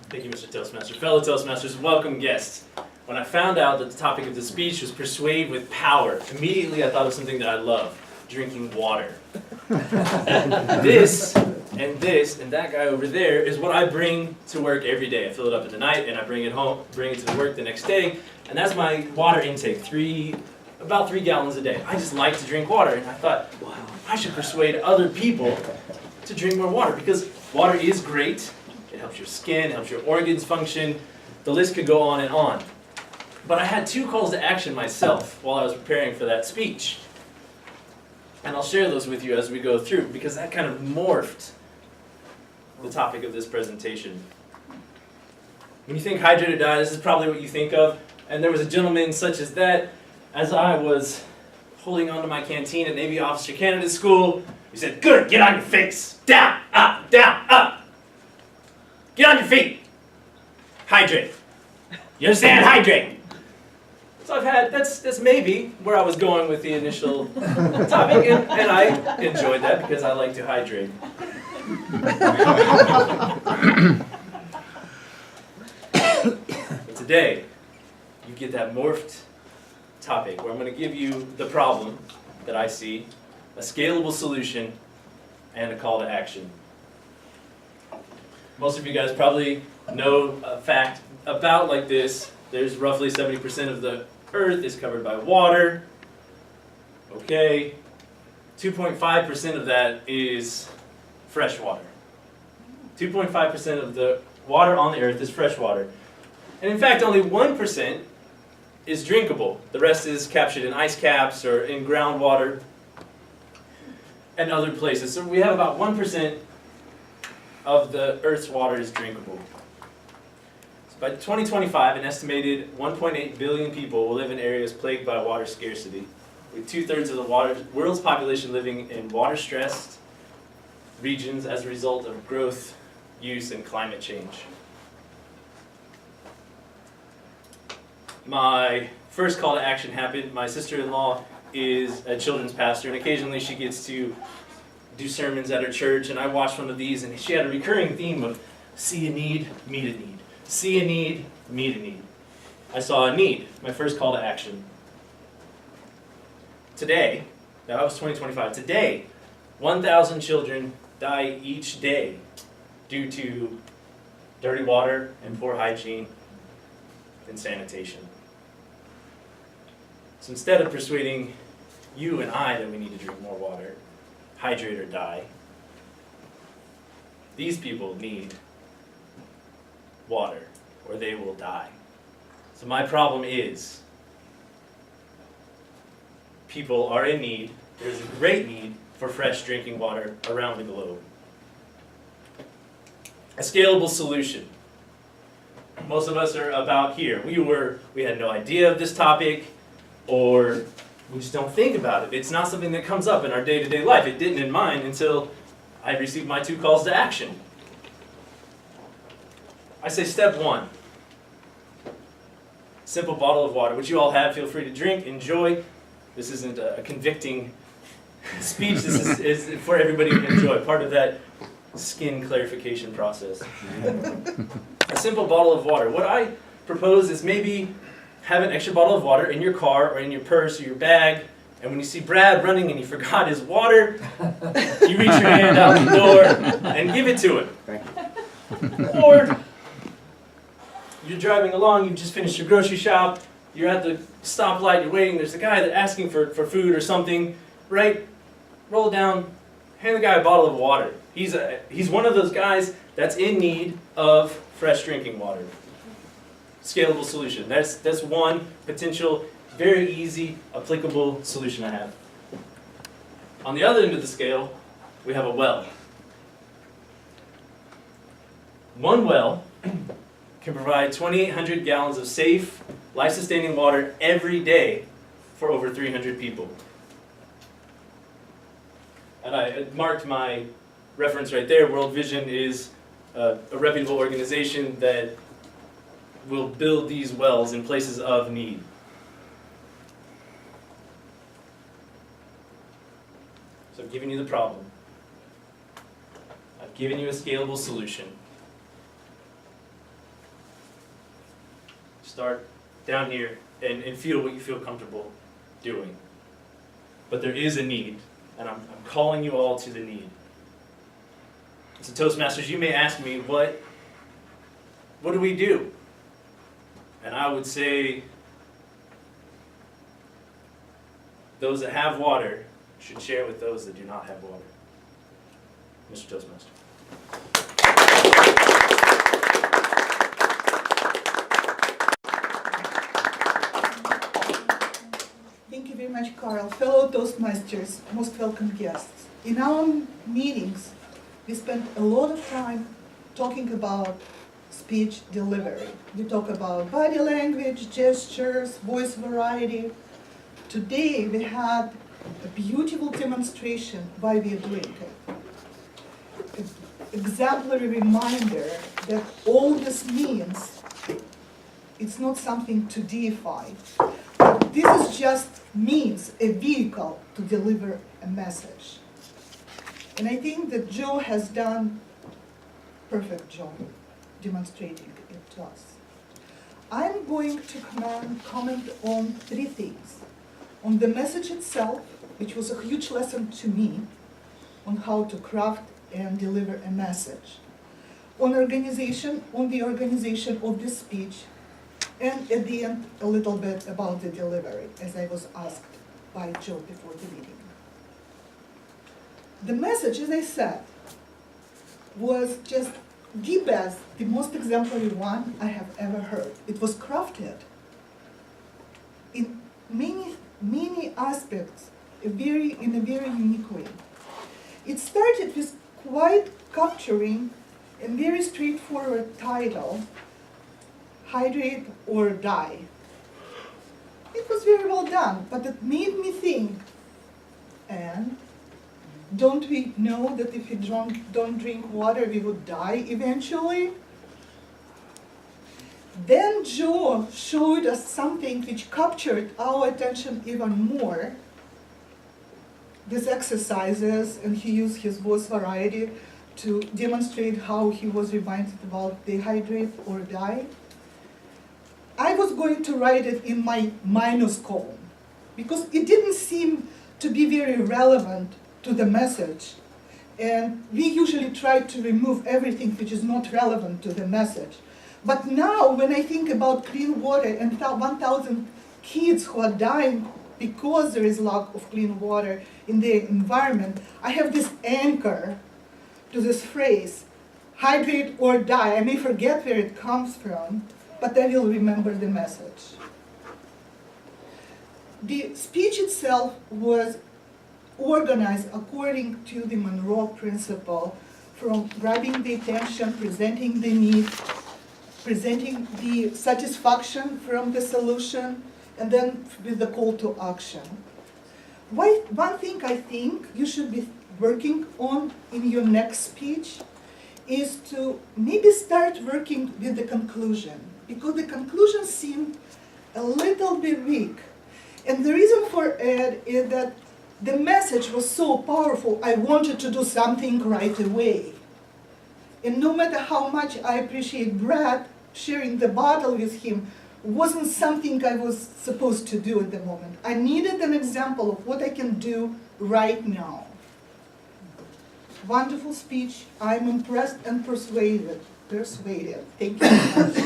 Thank you, Mr. Toastmaster. Fellow Toastmasters, welcome guests. When I found out that the topic of the speech was persuade with power, immediately I thought of something that I love, drinking water. This, and that guy over there is what I bring to work every day. I fill it up in the night and I bring it home, bring it to work the next day, and that's my water intake, about 3 gallons a day. I just like to drink water, and I thought, wow, I should persuade other people to drink more water, because water is great. It helps your skin, it helps your organs function. The list could go on and on. But I had 2 calls to action myself while I was preparing for that speech. And I'll share those with you as we go through, because that kind of morphed the topic of this presentation. When you think hydrate or die, this is probably what you think of. And there was a gentleman such as that, as I was holding onto my canteen at Navy Officer Candidate School. He said, "Good, get on your face. Down, up, down, up. Get on your feet. Hydrate. You understand? Hydrate." So that's maybe where I was going with the initial topic, and I enjoyed that because I like to hydrate. But today, you get that morphed topic where I'm going to give you the problem that I see, a scalable solution, and a call to action. Most of you guys probably know a fact about like this. There's roughly 70% of the earth is covered by water. Okay. 2.5% of that is fresh water. 2.5% of the water on the earth is fresh water. And in fact, only 1% is drinkable. The rest is captured in ice caps or in groundwater and other places. So we have about 1% of the Earth's water is drinkable. So by 2025, an estimated 1.8 billion people will live in areas plagued by water scarcity, with 2/3 of the world's population living in water-stressed regions as a result of growth, use, and climate change. My first call to action happened. My sister-in-law is a children's pastor, and occasionally she gets to do sermons at her church, and I watched one of these, and she had a recurring theme of see a need, meet a need. See a need, meet a need. I saw a need, my first call to action. Today, that was 2025, today, 1,000 children die each day due to dirty water and poor hygiene and sanitation. So instead of persuading you and I that we need to drink more water, hydrate or die, these people need water or they will die. So my problem is people are in need. There's a great need for fresh drinking water around the globe. A scalable solution. Most of us are about here. We had no idea of this topic, or we just don't think about it. It's not something that comes up in our day-to-day life. It didn't in mine until I received my 2 calls to action. I say step 1. Simple bottle of water, which you all have. Feel free to drink, enjoy. This isn't a convicting speech. This is for everybody to enjoy. Part of that skin clarification process. A simple bottle of water. What I propose is maybe have an extra bottle of water in your car or in your purse or your bag, and when you see Brad running and he forgot his water, you reach your hand out the door and give it to him. Or you're driving along, you've just finished your grocery shop, you're at the stoplight, you're waiting, there's a guy that's asking for food or something, right? Roll down, hand the guy a bottle of water. He's one of those guys that's in need of fresh drinking water. Scalable solution. That's one potential, very easy, applicable solution I have. On the other end of the scale, we have a well. One well can provide 2,800 gallons of safe, life-sustaining water every day for over 300 people. And I marked my reference right there. World Vision is a reputable organization that will build these wells in places of need. So I've given you the problem. I've given you a scalable solution. Start down here and feel what you feel comfortable doing. But there is a need, and I'm calling you all to the need. So Toastmasters, you may ask me, what do we do? And I would say, those that have water should share with those that do not have water. Mr. Toastmaster. Thank you very much, Carl. Fellow Toastmasters, most welcome guests. In our meetings, we spend a lot of time talking about speech delivery. We talk about body language, gestures, voice variety. Today, we had a beautiful demonstration why we are doing it. An exemplary reminder that all this means, it's not something to deify. This is just means a vehicle to deliver a message. And I think that Joe has done a perfect job demonstrating it to us. I'm going to comment on three things. On the message itself, which was a huge lesson to me on how to craft and deliver a message. On the organization of the speech, and at the end, a little bit about the delivery, as I was asked by Joe before the meeting. The message, as I said, was just the best, the most exemplary one I have ever heard. It was crafted in many aspects, in a very unique way. It started with quite capturing a very straightforward title, Hydrate or Die. It was very well done, but it made me think, and don't we know that if we don't drink water, we would die eventually? Then Joe showed us something which captured our attention even more. These exercises, and he used his voice variety to demonstrate how he was reminded about the hydrate or die. I was going to write it in my minus column because it didn't seem to be very relevant to the message. And we usually try to remove everything which is not relevant to the message. But now when I think about clean water and 1,000 kids who are dying because there is lack of clean water in their environment, I have this anchor to this phrase, hydrate or die. I may forget where it comes from, but I will remember the message. The speech itself was organized according to the Monroe principle, from grabbing the attention, presenting the need, presenting the satisfaction from the solution, and then with the call to action. One thing I think you should be working on in your next speech is to maybe start working with the conclusion, because the conclusion seemed a little bit weak. And the reason for it is that the message was so powerful, I wanted to do something right away. And no matter how much I appreciate Brad, sharing the bottle with him wasn't something I was supposed to do at the moment. I needed an example of what I can do right now. Wonderful speech. I'm impressed and persuaded. Thank you very much.